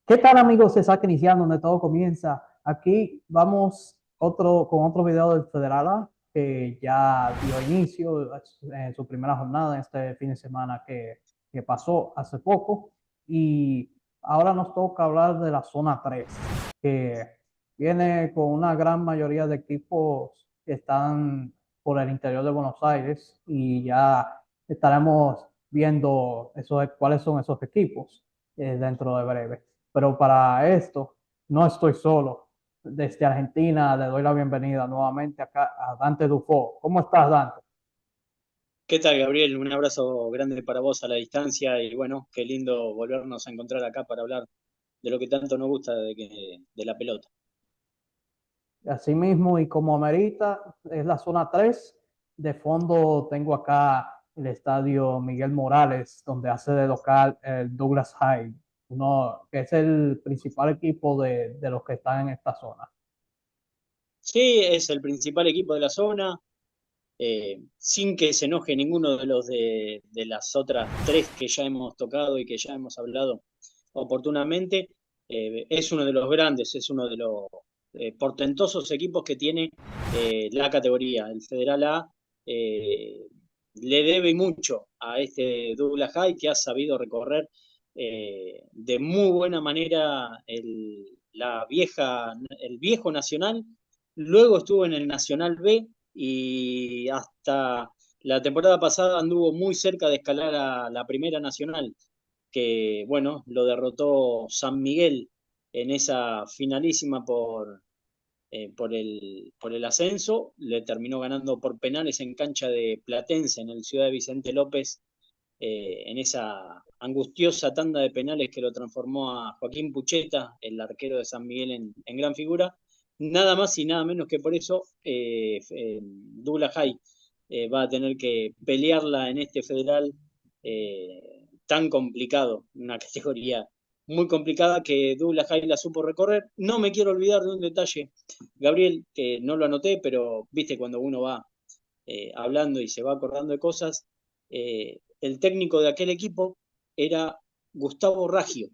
¿Qué tal, amigos? Se está iniciando donde todo comienza. Aquí vamos con otro video del Federal A, que ya dio inicio en su primera jornada en este fin de semana que pasó hace poco. Y ahora nos toca hablar de la zona 3, que viene con una gran mayoría de equipos que están por el interior de Buenos Aires, y ya estaremos viendo cuáles son esos equipos dentro de breve. Pero para esto no estoy solo. Desde Argentina le doy la bienvenida nuevamente acá a Dante Dufo. ¿Cómo estás, Dante? ¿Qué tal, Gabriel? Un abrazo grande para vos a la distancia y bueno, qué lindo volvernos a encontrar acá para hablar de lo que tanto nos gusta de la pelota. Asimismo, y como amerita, es la zona 3. De fondo tengo acá el estadio Miguel Morales, donde hace de local el Douglas High, uno que es el principal equipo de los que están en esta zona. Sí, es el principal equipo de la zona, sin que se enoje ninguno de los de las otras tres que ya hemos tocado y que ya hemos hablado oportunamente. Es uno de los grandes, es uno de los portentosos equipos que tiene la categoría. El Federal A eh, le debe mucho a este Douglas High que ha sabido recorrer de muy buena manera el viejo Nacional. Luego estuvo en el Nacional B y hasta la temporada pasada anduvo muy cerca de escalar a la Primera Nacional, que bueno, lo derrotó San Miguel en esa finalísima por el ascenso, le terminó ganando por penales en cancha de Platense en el Ciudad de Vicente López, en esa angustiosa tanda de penales que lo transformó a Joaquín Pucheta, el arquero de San Miguel, en gran figura. Nada más y nada menos que por eso Douglas High va a tener que pelearla en este federal tan complicado, una categoría muy complicada que Douglas High la supo recorrer. No me quiero olvidar de un detalle, Gabriel, que no lo anoté, pero viste cuando uno va hablando y se va acordando de cosas, el técnico de aquel equipo era Gustavo Raggio.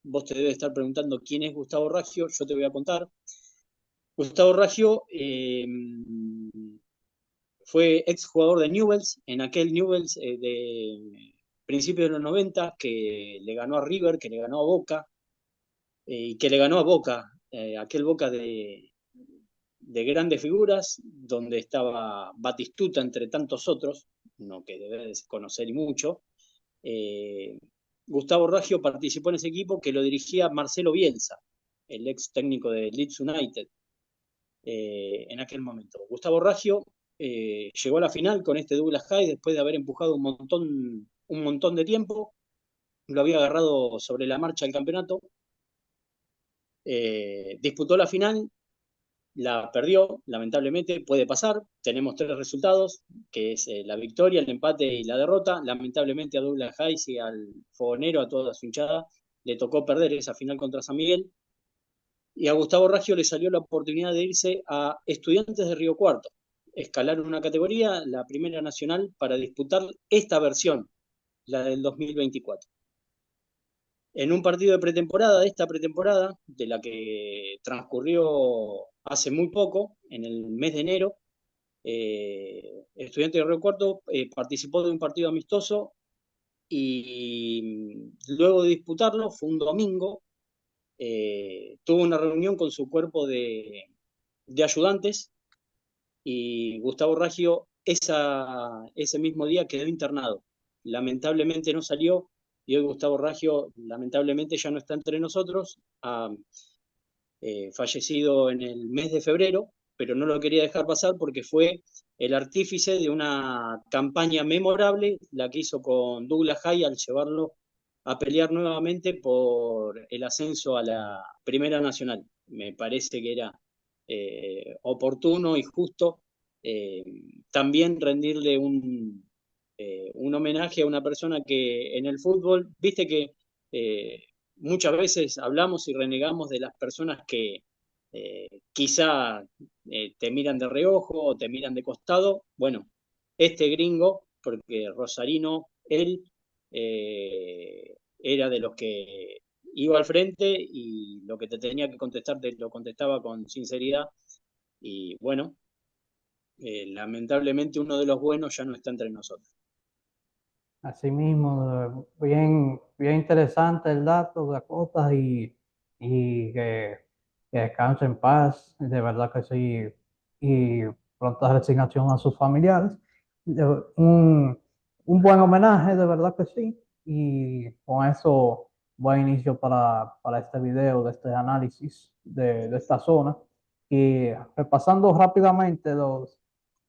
Vos te debes estar preguntando quién es Gustavo Raggio, yo te voy a contar. Gustavo Raggio fue exjugador de Newell's, en aquel Newell's de principios de los 90 que le ganó a River, que le ganó a Boca, y que le ganó a Boca, aquel Boca de grandes figuras, donde estaba Batistuta entre tantos otros, no que debes conocer y mucho. Eh, Gustavo Raggio participó en ese equipo que lo dirigía Marcelo Bielsa, el ex técnico de Leeds United, en aquel momento. Gustavo Raggio llegó a la final con este Douglas High después de haber empujado un montón de tiempo, lo había agarrado sobre la marcha el campeonato, disputó la final, la perdió, lamentablemente, puede pasar. Tenemos tres resultados, que es la victoria, el empate y la derrota. Lamentablemente a Douglas Hayes y al Fogonero, a toda su hinchada, le tocó perder esa final contra San Miguel. Y a Gustavo Raggio le salió la oportunidad de irse a Estudiantes de Río Cuarto, escalar una categoría, la Primera Nacional, para disputar esta versión, la del 2024. En un partido de pretemporada, de esta pretemporada, de la que transcurrió hace muy poco, en el mes de enero, Estudiante de Río Cuarto participó de un partido amistoso y luego de disputarlo, fue un domingo, tuvo una reunión con su cuerpo de ayudantes y Gustavo Raggio ese mismo día quedó internado. Lamentablemente no salió y hoy Gustavo Raggio lamentablemente ya no está entre nosotros. Fallecido en el mes de febrero, pero no lo quería dejar pasar porque fue el artífice de una campaña memorable, la que hizo con Douglas High al llevarlo a pelear nuevamente por el ascenso a la Primera Nacional. Me parece que era oportuno y justo eh, también rendirle un homenaje a una persona que en el fútbol, viste que eh, muchas veces hablamos y renegamos de las personas que quizá te miran de reojo o te miran de costado. Bueno, este gringo, porque Rosarino, él era de los que iba al frente y lo que te tenía que contestar te lo contestaba con sinceridad. Y bueno, lamentablemente uno de los buenos ya no está entre nosotros. Así mismo, bien, bien interesante el dato de Acosta y que descanse en paz, de verdad que sí, y pronta resignación a sus familiares. De- Un, un buen homenaje, de verdad que sí, y con eso buen inicio para este video, de este análisis de esta zona. Y repasando rápidamente los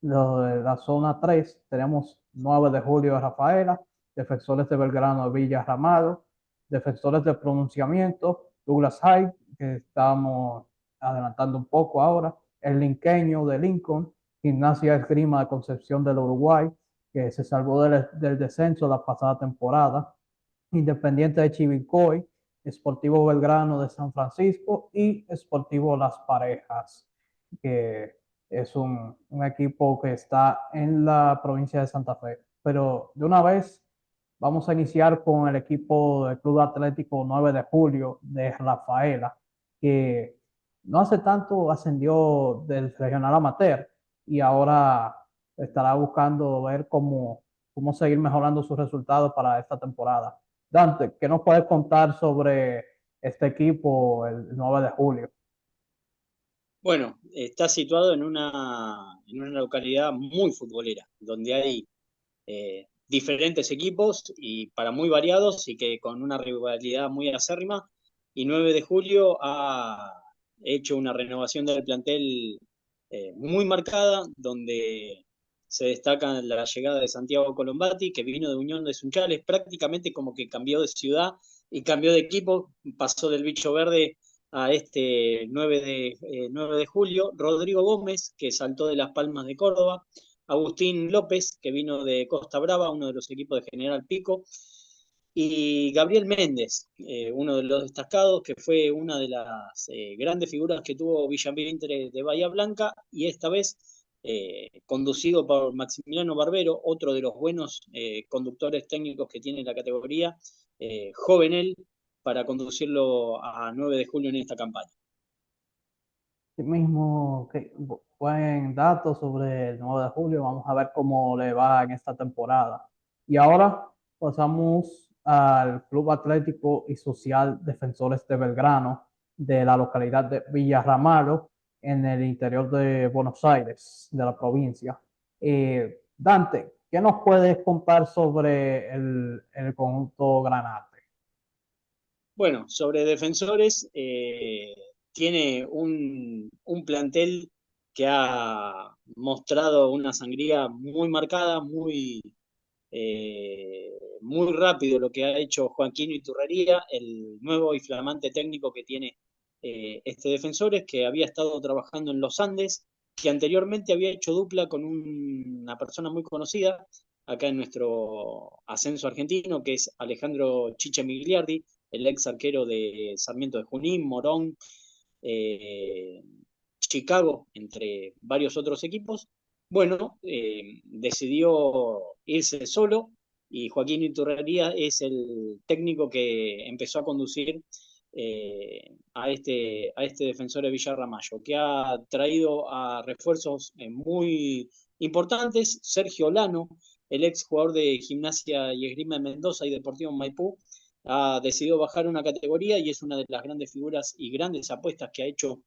de la zona 3 tenemos 9 de julio de Rafaela, defensores de Belgrano de Villa Ramado, defensores de pronunciamiento, Douglas Hyde, que estamos adelantando un poco ahora, el Linqueño de Lincoln, Gimnasia Esgrima de Concepción del Uruguay, que se salvó del descenso la pasada temporada, Independiente de Chivilcoy, Sportivo Belgrano de San Francisco y Sportivo Las Parejas, que es un equipo que está en la provincia de Santa Fe. Pero de una vez vamos a iniciar con el equipo del Club Atlético 9 de Julio de Rafaela, que no hace tanto ascendió del regional amateur y ahora estará buscando ver cómo seguir mejorando sus resultados para esta temporada. Dante, ¿qué nos puedes contar sobre este equipo el 9 de julio? Bueno, está situado en una localidad muy futbolera, donde hay diferentes equipos y para muy variados y que con una rivalidad muy acérrima. Y 9 de julio ha hecho una renovación del plantel muy marcada, donde se destaca la llegada de Santiago Colombati, que vino de Unión de Sunchales, prácticamente como que cambió de ciudad y cambió de equipo, pasó del Bicho Verde a este 9 de julio, Rodrigo Gómez, que saltó de Las Palmas de Córdoba, Agustín López, que vino de Costa Brava, uno de los equipos de General Pico, y Gabriel Méndez, uno de los destacados, que fue una de las grandes figuras que tuvo Villamietre de Bahía Blanca, y esta vez conducido por Maximiliano Barbero, otro de los buenos conductores técnicos que tiene la categoría, joven él, para conducirlo a 9 de julio en esta campaña. Mismo que buen dato sobre el 9 de julio. Vamos a ver cómo le va en esta temporada. Y ahora pasamos al Club Atlético y Social Defensores de Belgrano, de la localidad de Villarramalo, en el interior de Buenos Aires, de la provincia. Dante, ¿qué nos puedes contar sobre el conjunto Granate? Bueno, sobre defensores, tiene un plantel que ha mostrado una sangría muy marcada, muy rápido lo que ha hecho Joaquín Iturrería, el nuevo y flamante técnico que tiene este Defensores, que había estado trabajando en los Andes, que anteriormente había hecho dupla con una persona muy conocida acá en nuestro ascenso argentino, que es Alejandro Chiche Migliardi, el ex arquero de Sarmiento de Junín, Morón, eh, Chicago, entre varios otros equipos. Bueno, decidió irse solo y Joaquín Iturrería es el técnico que empezó a conducir a este defensor de Villarramayo, que ha traído a refuerzos muy importantes. Sergio Lano, el ex jugador de Gimnasia y Esgrima de Mendoza y Deportivo Maipú, ha decidido bajar una categoría y es una de las grandes figuras y grandes apuestas que ha hecho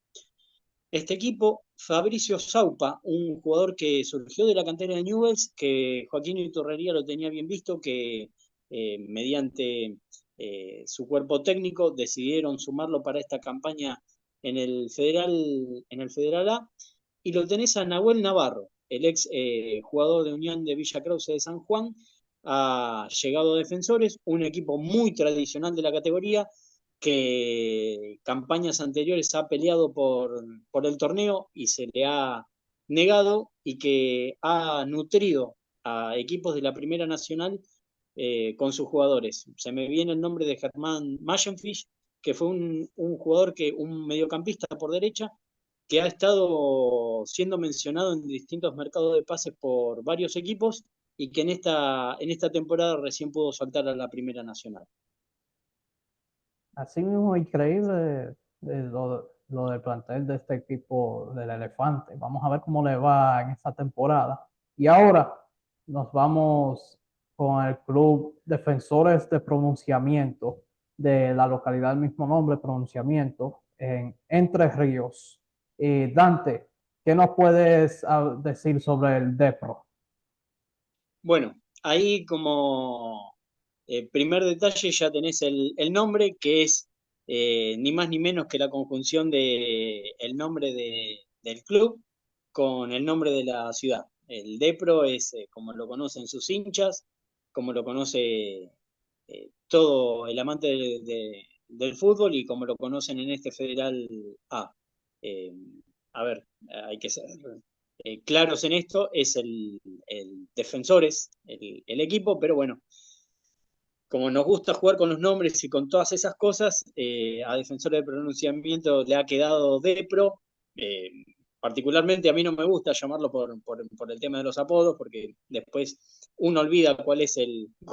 este equipo. Fabricio Saupa, un jugador que surgió de la cantera de Newell's, que Joaquín Iturrería lo tenía bien visto, que mediante su cuerpo técnico decidieron sumarlo para esta campaña en el Federal A. Y lo tenés a Nahuel Navarro, el ex jugador de Unión de Villa Krause de San Juan, ha llegado a Defensores, un equipo muy tradicional de la categoría, que campañas anteriores ha peleado por el torneo y se le ha negado, y que ha nutrido a equipos de la Primera Nacional con sus jugadores. Se me viene el nombre de Germán Mayenfish, que fue un mediocampista por derecha, que ha estado siendo mencionado en distintos mercados de pases por varios equipos y que en esta temporada recién pudo saltar a la Primera Nacional. Así mismo, increíble lo del plantel de este equipo del Elefante. Vamos a ver cómo le va en esta temporada. Y ahora nos vamos con el club Defensores de Pronunciamiento de la localidad del mismo nombre, Pronunciamiento, en Entre Ríos. Dante, ¿qué nos puedes decir sobre el DEPRO? Bueno, ahí como primer detalle ya tenés el nombre, que es ni más ni menos que la conjunción de el nombre del club con el nombre de la ciudad. El Depro es como lo conocen sus hinchas, como lo conoce todo el amante del fútbol y como lo conocen en este Federal A. Eh, a ver, hay que ser claros en esto, es el Defensores, el equipo, pero bueno, como nos gusta jugar con los nombres y con todas esas cosas, a Defensores de Pronunciamiento le ha quedado Depro. Eh, Particularmente a mí no me gusta llamarlo por el tema de los apodos, porque después uno olvida cuál es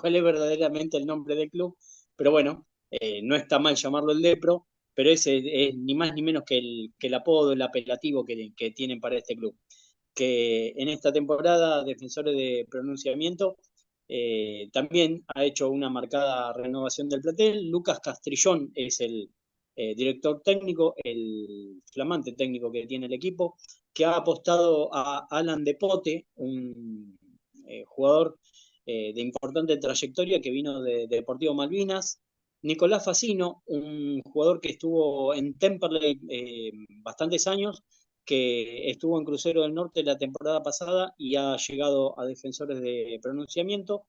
verdaderamente el nombre del club, pero bueno, no está mal llamarlo el Depro, pero ese es ni más ni menos que el apodo, el apelativo que tienen para este club. Que en esta temporada, Defensores de Pronunciamiento también ha hecho una marcada renovación del plantel. Lucas Castrillón es el director técnico, el flamante técnico que tiene el equipo, que ha apostado a Alan Depote, un jugador de importante trayectoria que vino de Deportivo Malvinas. Nicolás Facino, un jugador que estuvo en Temperley bastantes años, que estuvo en Crucero del Norte la temporada pasada y ha llegado a Defensores de Pronunciamiento,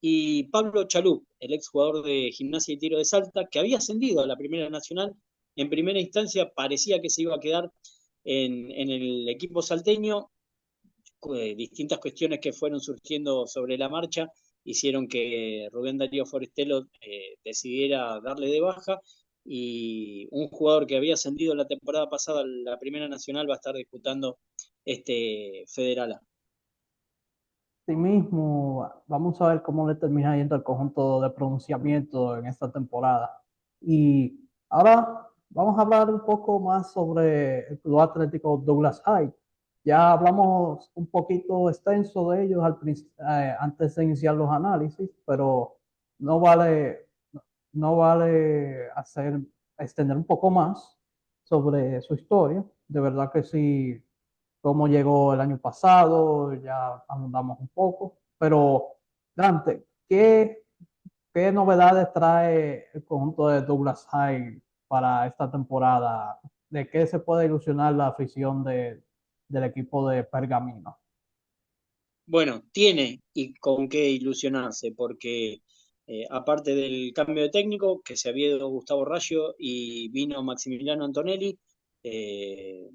y Pablo Chalup, el exjugador de Gimnasia y Tiro de Salta, que había ascendido a la Primera Nacional. En primera instancia parecía que se iba a quedar en el equipo salteño. Distintas cuestiones que fueron surgiendo sobre la marcha hicieron que Rubén Darío Forestelo decidiera darle de baja, y un jugador que había ascendido la temporada pasada a la Primera Nacional va a estar disputando este Federal A. Asimismo, vamos a ver cómo le termina yendo el conjunto de pronunciamiento en esta temporada. Y ahora vamos a hablar un poco más sobre el Club Atlético Douglas High. Ya hablamos un poquito extenso de ellos antes de iniciar los análisis, pero no vale, no vale extender un poco más sobre su historia. De verdad que sí, cómo llegó el año pasado, ya abundamos un poco, pero Dante, ¿qué novedades trae el conjunto de Douglas High para esta temporada? ¿De qué se puede ilusionar la afición del equipo de Pergamino? Bueno, tiene y con qué ilusionarse, porque aparte del cambio de técnico, que se había ido Gustavo Raggio y vino Maximiliano Antonelli,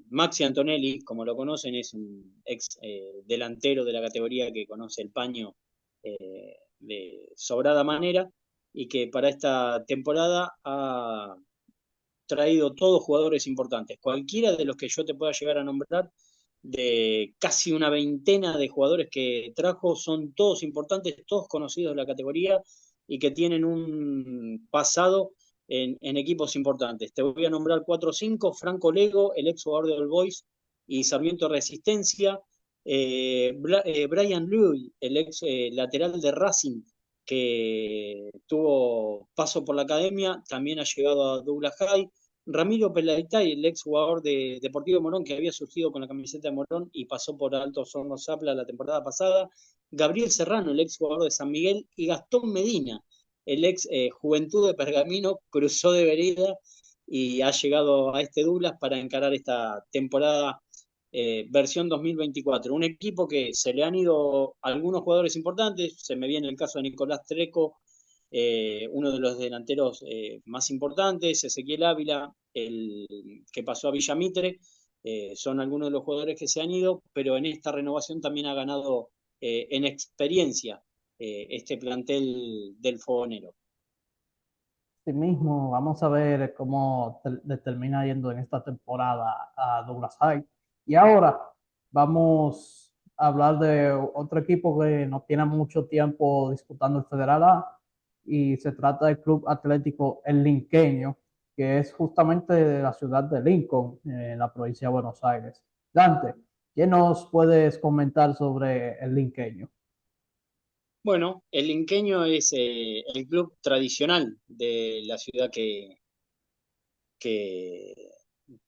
Maxi Antonelli, como lo conocen, es un ex delantero de la categoría que conoce el paño de sobrada manera, y que para esta temporada ha traído todos jugadores importantes. Cualquiera de los que yo te pueda llegar a nombrar, de casi una veintena de jugadores que trajo, son todos importantes, todos conocidos de la categoría y que tienen un pasado en equipos importantes. Te voy a nombrar 4 o 5: Franco Lego, el ex jugador de All Boys y Sarmiento Resistencia; Brian Louis, el ex lateral de Racing, que tuvo paso por la academia, también ha llegado a Douglas High; Ramiro Pelaitay, el ex jugador de Deportivo Morón, que había surgido con la camiseta de Morón y pasó por Alto Hornos Zapla la temporada pasada; Gabriel Serrano, el ex jugador de San Miguel; y Gastón Medina, el ex Juventud de Pergamino, cruzó de vereda y ha llegado a este Douglas para encarar esta temporada versión 2024. Un equipo que se le han ido algunos jugadores importantes, se me viene el caso de Nicolás Treco, uno de los delanteros más importantes, Ezequiel Ávila, el que pasó a Villamitre. Son algunos de los jugadores que se han ido, pero en esta renovación también ha ganado en experiencia este plantel del Fogonero. Asimismo, vamos a ver cómo le termina yendo en esta temporada a Douglas High. Y ahora vamos a hablar de otro equipo que no tiene mucho tiempo disputando el Federal A, y se trata del Club Atlético El Linqueño, que es justamente de la ciudad de Lincoln, en la provincia de Buenos Aires. Dante, ¿qué nos puedes comentar sobre el linqueño? Bueno, el Linqueño es el club tradicional de la ciudad que, que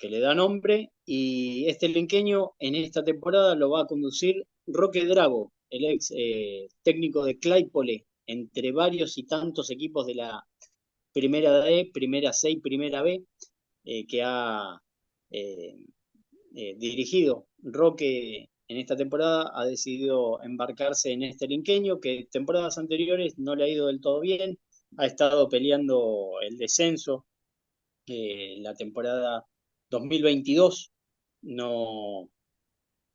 le da nombre, y este Linqueño en esta temporada lo va a conducir Roque Drago, el ex técnico de Claypole, entre varios y tantos equipos de la Primera D, Primera C y Primera B, que ha eh, dirigido. Roque en esta temporada ha decidido embarcarse en este Linqueño, que temporadas anteriores no le ha ido del todo bien, ha estado peleando el descenso. La temporada 2022 no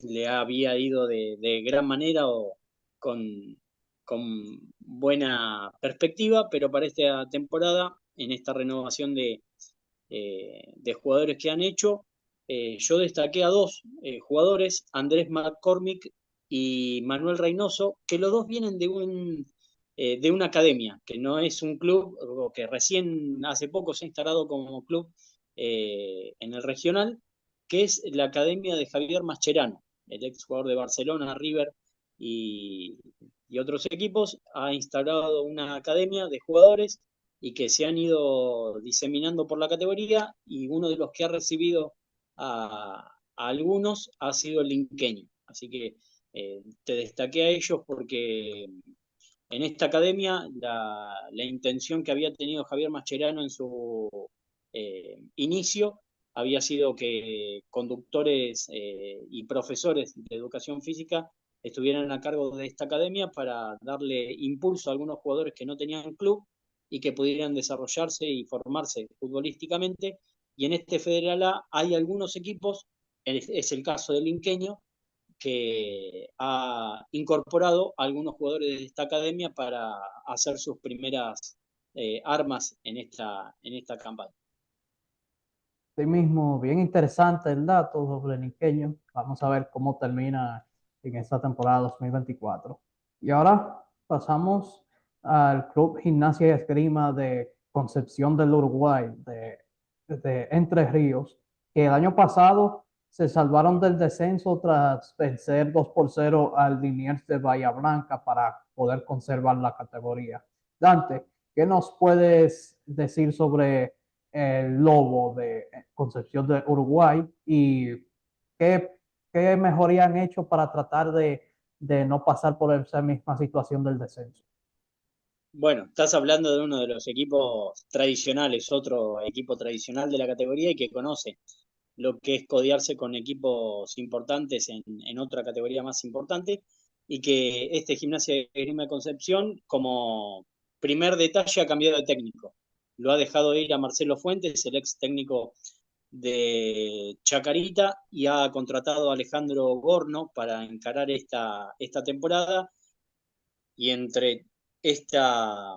le había ido de gran manera o con, con buena perspectiva, pero para esta temporada, en esta renovación de jugadores que han hecho, yo destaqué a dos jugadores, Andrés McCormick y Manuel Reynoso, que los dos vienen de una academia, que no es un club, o que recién hace poco se ha instalado como club en el regional, que es la academia de Javier Mascherano, el ex jugador de Barcelona, River y, y otros equipos. Ha instalado una academia de jugadores y que se han ido diseminando por la categoría, y uno de los que ha recibido a algunos ha sido el linqueño. Así que te destaqué a ellos porque en esta academia la intención que había tenido Javier Mascherano en su inicio había sido que conductores y profesores de educación física estuvieran a cargo de esta academia para darle impulso a algunos jugadores que no tenían club y que pudieran desarrollarse y formarse futbolísticamente. Y en este Federal A hay algunos equipos, es el caso del Linqueño, que ha incorporado a algunos jugadores de esta academia para hacer sus primeras armas en esta campaña. Sí mismo, bien interesante el dato sobre el linqueño. Vamos a ver cómo termina en esta temporada 2024. Y ahora pasamos al Club Gimnasia y Esgrima de Concepción del Uruguay, de Entre Ríos, que el año pasado se salvaron del descenso tras vencer 2-0 al Liniers de Bahía Blanca para poder conservar la categoría. Dante, ¿qué nos puedes decir sobre el Lobo de Concepción de Uruguay y qué, qué mejoría han hecho para tratar de no pasar por esa misma situación del descenso? Bueno, estás hablando de uno de los equipos tradicionales, otro equipo tradicional de la categoría y que conoce lo que es codearse con equipos importantes en otra categoría más importante, y que este Gimnasia de Grima de Concepción, como primer detalle, ha cambiado de técnico. Lo ha dejado ir a Marcelo Fuentes, el ex técnico de Chacarita, y ha contratado a Alejandro Gorno para encarar esta temporada. Y entre esta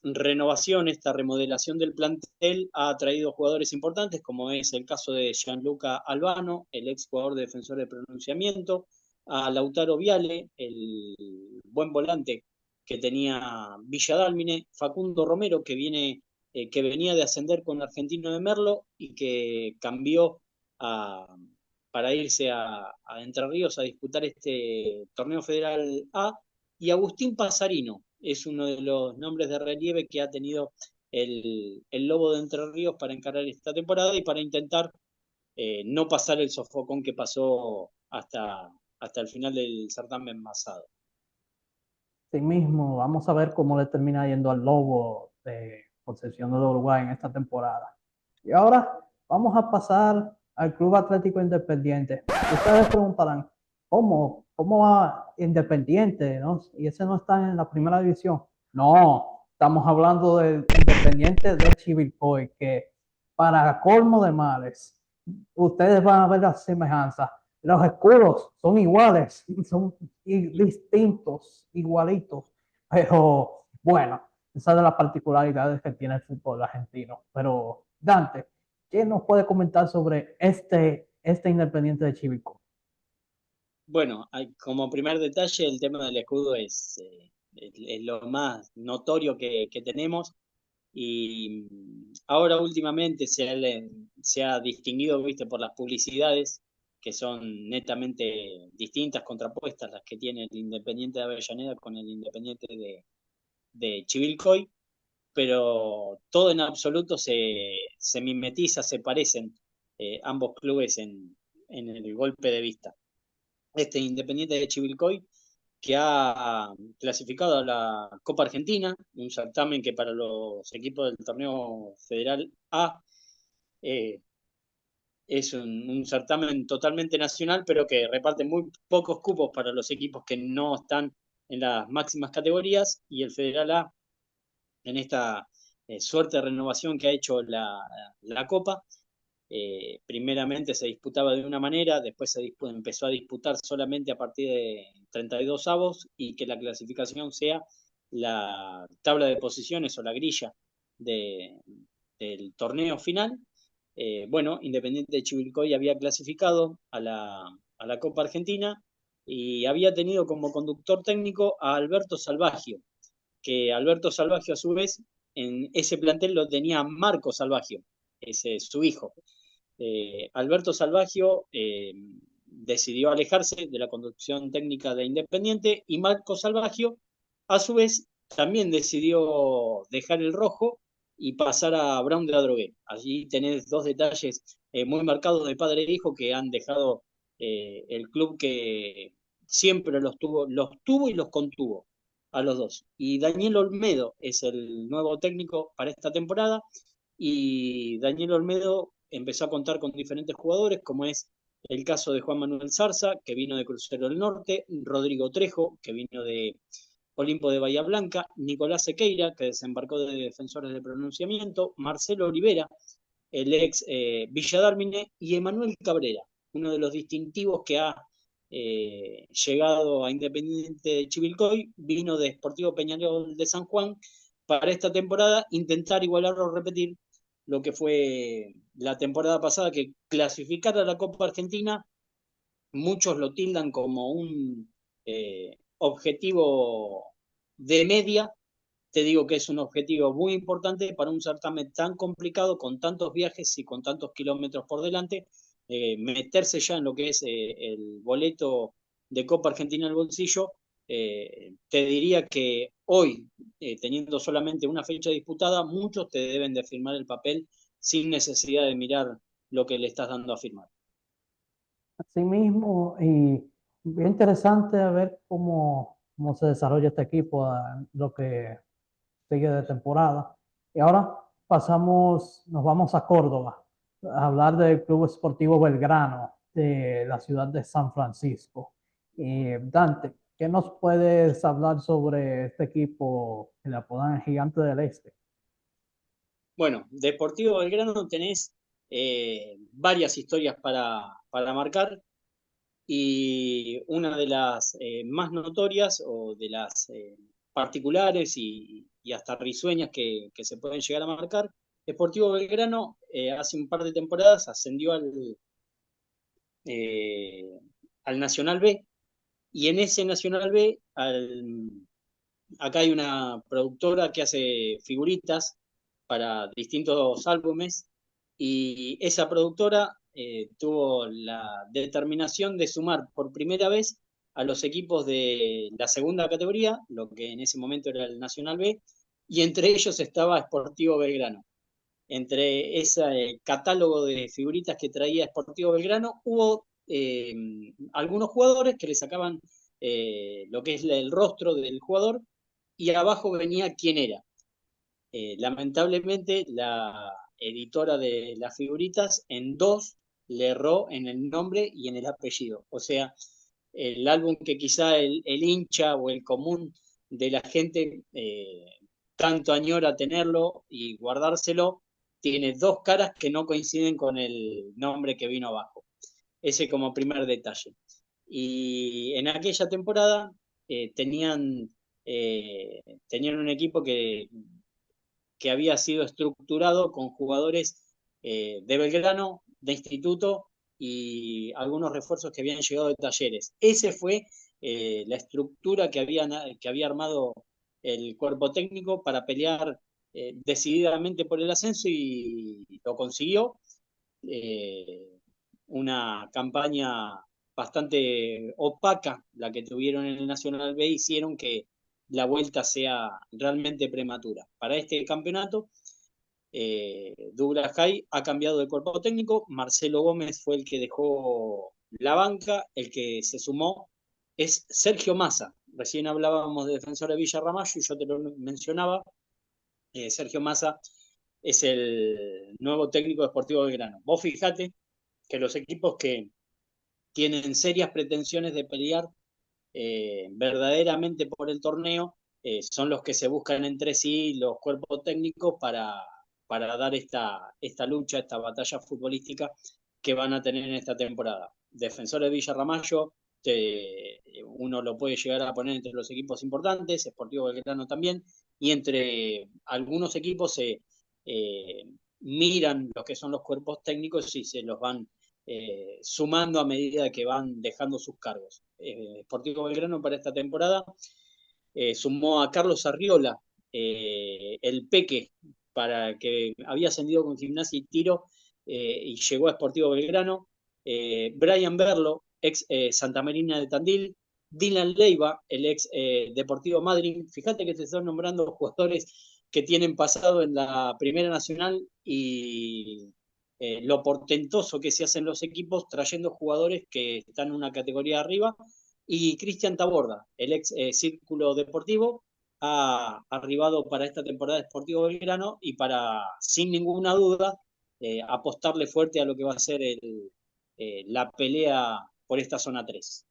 renovación, esta remodelación del plantel, ha traído jugadores importantes, como es el caso de Gianluca Albano, el ex jugador de Defensor de Pronunciamiento, a Lautaro Viale, el buen volante que tenía Villa Dálmine, Facundo Romero, que venía de ascender con Argentino de Merlo y que cambió a, para irse a Entre Ríos a disputar este torneo federal A. Y Agustín Pasarino es uno de los nombres de relieve que ha tenido el Lobo de Entre Ríos para encarar esta temporada y para intentar no pasar el sofocón que pasó hasta el final del certamen pasado. Sí mismo, vamos a ver cómo le termina yendo al Lobo de Concepción del Uruguay en esta temporada. Y ahora vamos a pasar al Club Atlético Independiente. Ustedes preguntarán, ¿cómo va Independiente, ¿no? Y ese no está en la primera división. No, estamos hablando del Independiente de Chivilcoy, que para colmo de males, ustedes van a ver las semejanzas. Los escudos son iguales, son distintos, igualitos, pero bueno, esa es de las particularidades que tiene el fútbol argentino. Pero Dante, ¿qué nos puede comentar sobre este Independiente de Chivico? Bueno, como primer detalle, el tema del escudo es lo más notorio que tenemos. Y ahora últimamente se ha distinguido, viste, por las publicidades que son netamente distintas, contrapuestas, las que tiene el Independiente de Avellaneda con el Independiente de Chivilcoy, pero todo en absoluto se mimetiza, se parecen ambos clubes en el golpe de vista. Este Independiente de Chivilcoy, que ha clasificado a la Copa Argentina, un certamen que para los equipos del torneo federal A eh, es un certamen totalmente nacional, pero que reparte muy pocos cupos para los equipos que no están en las máximas categorías, y el Federal A, en esta suerte de renovación que ha hecho la Copa, primeramente se disputaba de una manera, después empezó a disputar solamente a partir de 32 avos, y que la clasificación sea la tabla de posiciones o la grilla de, del torneo final. Bueno, Independiente de Chivilcoy había clasificado a la Copa Argentina y había tenido como conductor técnico a Alberto Salvagio, que Alberto Salvagio a su vez en ese plantel lo tenía Marco Salvagio, ese es su hijo. Alberto Salvagio decidió alejarse de la conducción técnica de Independiente, y Marco Salvagio a su vez también decidió dejar el rojo y pasar a Brown de la Drogué. Allí tenés dos detalles muy marcados de padre e hijo que han dejado el club, que siempre los tuvo y los contuvo a los dos. Y Daniel Olmedo es el nuevo técnico para esta temporada, y Daniel Olmedo empezó a contar con diferentes jugadores, como es el caso de Juan Manuel Zarza, que vino de Crucero del Norte, Rodrigo Trejo, que vino de Olimpo de Bahía Blanca, Nicolás Sequeira, que desembarcó de Defensores de Pronunciamiento, Marcelo Olivera, el ex Villadármine, y Emanuel Cabrera, uno de los distintivos que ha llegado a Independiente de Chivilcoy, vino de Sportivo Peñarol de San Juan para esta temporada, intentar igualar o repetir lo que fue la temporada pasada, que clasificar a la Copa Argentina, muchos lo tildan como un objetivo de media. Te digo que es un objetivo muy importante para un certamen tan complicado, con tantos viajes y con tantos kilómetros por delante. Meterse ya en lo que es el boleto de Copa Argentina en el bolsillo, te diría que hoy, teniendo solamente una fecha disputada, muchos te deben de firmar el papel sin necesidad de mirar lo que le estás dando a firmar. Así mismo, y bien interesante ver cómo se desarrolla este equipo, lo que sigue de temporada. Y ahora nos vamos a Córdoba, a hablar del Club Esportivo Belgrano de la ciudad de San Francisco. Dante, ¿qué nos puedes hablar sobre este equipo que le apodan el Gigante del Este? Bueno, Deportivo Belgrano tenés varias historias para marcar, y una de las más notorias o de las particulares y hasta risueñas que se pueden llegar a marcar. Deportivo Belgrano hace un par de temporadas ascendió eh, al Nacional B, y en ese Nacional B, acá hay una productora que hace figuritas para distintos álbumes, y esa productora tuvo la determinación de sumar por primera vez a los equipos de la segunda categoría, lo que en ese momento era el Nacional B, y entre ellos estaba Sportivo Belgrano. Entre ese catálogo de figuritas que traía Sportivo Belgrano, hubo algunos jugadores que le sacaban lo que es el rostro del jugador, y abajo venía quién era. Lamentablemente, la editora de las figuritas en dos le erró en el nombre y en el apellido. O sea, el álbum que quizá el hincha o el común de la gente tanto añora tenerlo y guardárselo, tiene dos caras que no coinciden con el nombre que vino abajo. Ese como primer detalle. Y en aquella temporada tenían un equipo que había sido estructurado con jugadores de Belgrano, de Instituto, y algunos refuerzos que habían llegado de Talleres. Ese fue la estructura que había armado el cuerpo técnico para pelear decididamente por el ascenso y lo consiguió. Una campaña bastante opaca, la que tuvieron en el Nacional B, hicieron que la vuelta sea realmente prematura. Para este campeonato, Douglas High ha cambiado de cuerpo técnico, Marcelo Gómez fue el que dejó la banca, el que se sumó es Sergio Massa. Recién hablábamos de Defensor de Villa Ramallo y yo te lo mencionaba. Sergio Massa es el nuevo técnico de Sportivo Belgrano. Vos fijate que los equipos que tienen serias pretensiones de pelear verdaderamente por el torneo son los que se buscan entre sí los cuerpos técnicos para dar esta lucha, esta batalla futbolística que van a tener en esta temporada. Defensores de Villa Ramallo, uno lo puede llegar a poner entre los equipos importantes, Sportivo Belgrano también, y entre algunos equipos se miran los que son los cuerpos técnicos y se los van sumando a medida que van dejando sus cargos. Sportivo Belgrano para esta temporada sumó a Carlos Arriola, el Peque, para que había ascendido con Gimnasia y Tiro y llegó a Sportivo Belgrano. Brian Berlo, ex Santa Marina de Tandil. Dylan Leiva, el ex Deportivo Madryn. Fíjate que te están nombrando jugadores que tienen pasado en la Primera Nacional y lo portentoso que se hacen los equipos trayendo jugadores que están en una categoría arriba. Y Cristian Taborda, el ex Círculo Deportivo, ha arribado para esta temporada de Sportivo Belgrano y para, sin ninguna duda, apostarle fuerte a lo que va a ser la pelea por esta zona 3.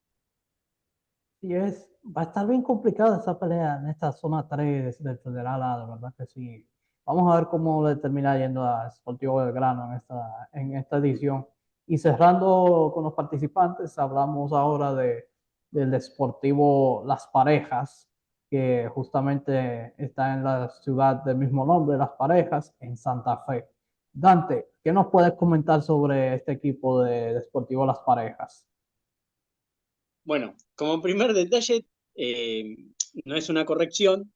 Y va a estar bien complicada esa pelea en esta zona 3 del Federal A, de verdad que sí. Vamos a ver cómo le termina yendo a Sportivo Belgrano en esta edición. Y cerrando con los participantes, hablamos ahora del Deportivo Las Parejas, que justamente está en la ciudad del mismo nombre, Las Parejas, en Santa Fe. Dante, ¿qué nos puedes comentar sobre este equipo de Deportivo Las Parejas? Bueno, como primer detalle, no es una corrección,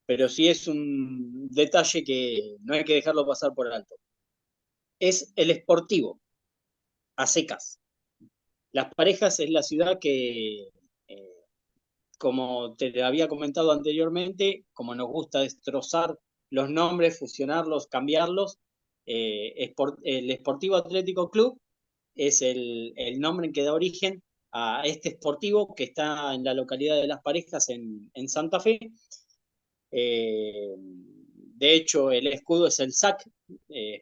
pero sí es un detalle que no hay que dejarlo pasar por alto. Es el Sportivo, a secas. Las Parejas es la ciudad que, como te había comentado anteriormente, como nos gusta destrozar los nombres, fusionarlos, cambiarlos, el Sportivo Atlético Club es el nombre que da origen a este Sportivo que está en la localidad de Las Parejas en Santa Fe. De hecho, el escudo es el SAC,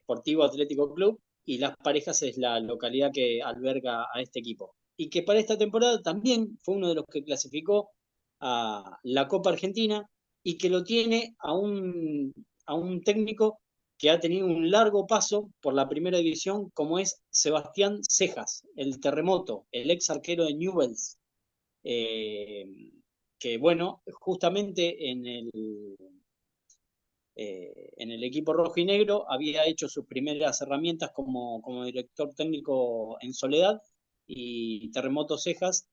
Sportivo Atlético Club, y Las Parejas es la localidad que alberga a este equipo. Y que para esta temporada también fue uno de los que clasificó a la Copa Argentina y que lo tiene a un técnico que ha tenido un largo paso por la primera división, como es Sebastián Cejas, el Terremoto, el ex arquero de Newell's. Eh, que bueno, justamente en el equipo rojo y negro había hecho sus primeras herramientas como director técnico en Soledad y Terremoto Cejas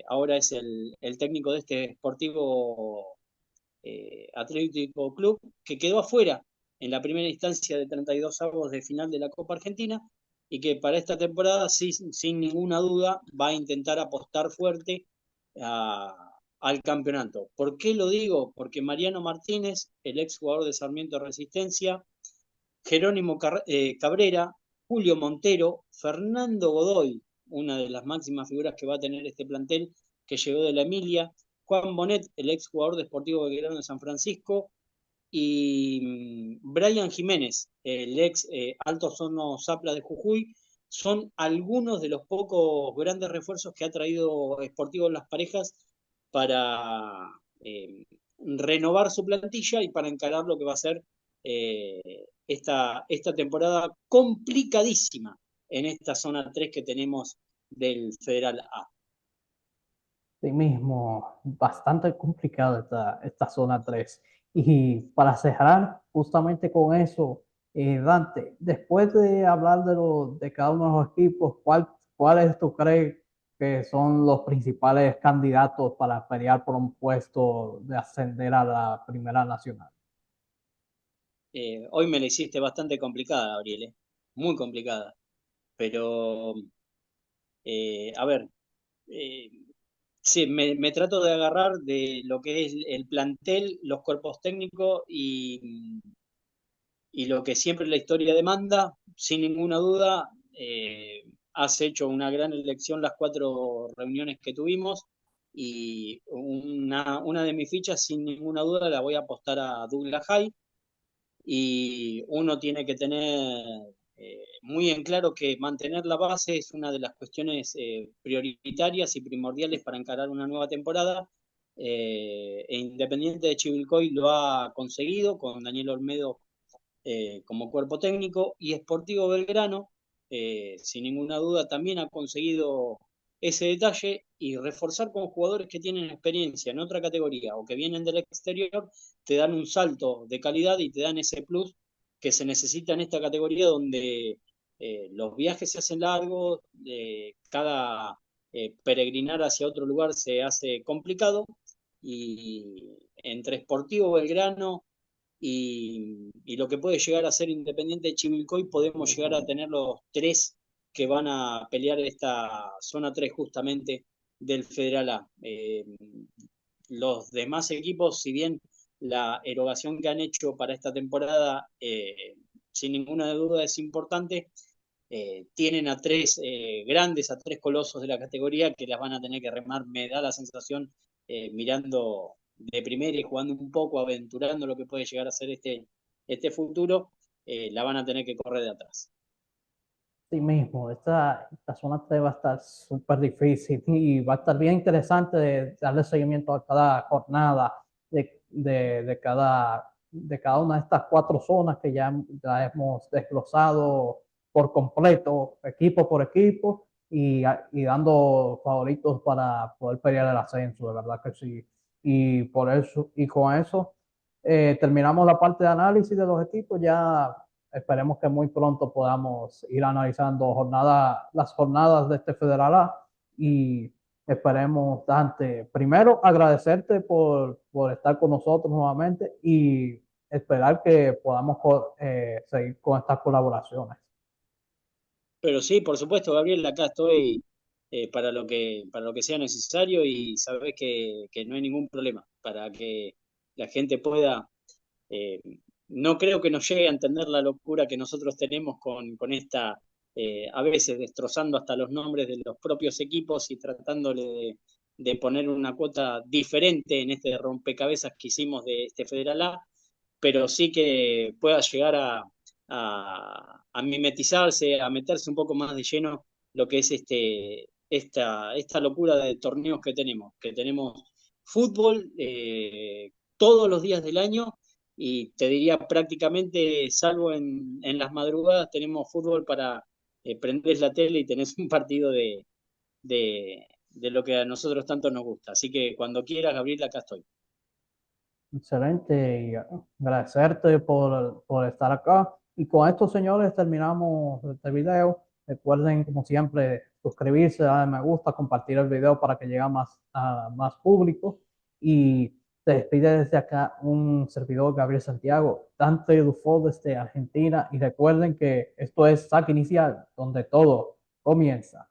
ahora es el técnico de este Sportivo Atlético Club que quedó afuera en la primera instancia de 32 avos de final de la Copa Argentina y que para esta temporada sin ninguna duda va a intentar apostar fuerte al campeonato. ¿Por qué lo digo? Porque Mariano Martínez, el ex jugador de Sarmiento Resistencia, Jerónimo Cabrera, Julio Montero, Fernando Godoy, una de las máximas figuras que va a tener este plantel que llegó de la Emilia, Juan Bonet, el ex jugador de Sportivo Belgrano de San Francisco, y Brian Jiménez, el ex Alto Sono Zapla de Jujuy, son algunos de los pocos grandes refuerzos que ha traído Sportivo en Las Parejas para renovar su plantilla y para encarar lo que va a ser esta temporada complicadísima en esta zona 3 que tenemos del Federal A. Sí mismo, bastante complicada esta zona 3. Y para cerrar justamente con eso, Dante, después de hablar de cada uno de los equipos, ¿cuáles tú crees que son los principales candidatos para pelear por un puesto de ascender a la Primera Nacional? Hoy me la hiciste bastante complicada, Gabriel, muy complicada. Pero, a ver, eh, sí, me trato de agarrar de lo que es el plantel, los cuerpos técnicos y lo que siempre la historia demanda. Sin ninguna duda, has hecho una gran elección las 4 reuniones que tuvimos y una de mis fichas, sin ninguna duda, la voy a apostar a Douglas High. Y uno tiene que tener muy en claro que mantener la base es una de las cuestiones prioritarias y primordiales para encarar una nueva temporada. E Independiente de Chivilcoy lo ha conseguido con Daniel Olmedo como cuerpo técnico, y Sportivo Belgrano, sin ninguna duda, también ha conseguido ese detalle, y reforzar con jugadores que tienen experiencia en otra categoría o que vienen del exterior, te dan un salto de calidad y te dan ese plus que se necesita en esta categoría donde los viajes se hacen largos, cada peregrinar hacia otro lugar se hace complicado, y entre Sportivo Belgrano y lo que puede llegar a ser Independiente de Chivilcoy, podemos llegar a tener los 3 que van a pelear esta zona 3 justamente del Federal A. Los demás equipos, si bien la erogación que han hecho para esta temporada, sin ninguna duda es importante, tienen a 3 grandes, a 3 colosos de la categoría que las van a tener que remar, me da la sensación, mirando de primera y jugando un poco, aventurando lo que puede llegar a ser este futuro, la van a tener que correr de atrás. Sí mismo, esta zona 3 va a estar súper difícil y va a estar bien interesante de darle seguimiento a cada jornada de cada una de estas 4 zonas que ya hemos desglosado por completo, equipo por equipo, y dando favoritos para poder pelear el ascenso, de verdad que sí. Y por eso, y con eso terminamos la parte de análisis de los equipos. Ya esperemos que muy pronto podamos ir analizando las jornadas de este Federal A, y esperemos, Dante, primero agradecerte por estar con nosotros nuevamente y esperar que podamos seguir con estas colaboraciones. Pero sí, por supuesto, Gabriel, acá estoy para lo que sea necesario, y sabés que no hay ningún problema para que la gente pueda. Eh, no creo que nos llegue a entender la locura que nosotros tenemos con esta, a veces destrozando hasta los nombres de los propios equipos y tratándole de poner una cuota diferente en este rompecabezas que hicimos de este Federal A, pero sí que pueda llegar a mimetizarse, a meterse un poco más de lleno lo que es esta locura de torneos que tenemos fútbol todos los días del año, y te diría prácticamente, salvo en las madrugadas, tenemos fútbol para prender la tele y tenés un partido de lo que a nosotros tanto nos gusta. Así que cuando quieras, Gabriel, acá estoy. Excelente, y agradecerte por estar acá. Y con esto, señores, terminamos este video. Recuerden, como siempre, suscribirse, darle me gusta, compartir el video para que llegue a más público. Y te despide desde acá un servidor, Gabriel Santiago, Dante Dufo desde Argentina. Y recuerden que esto es Saque Inicial, donde todo comienza.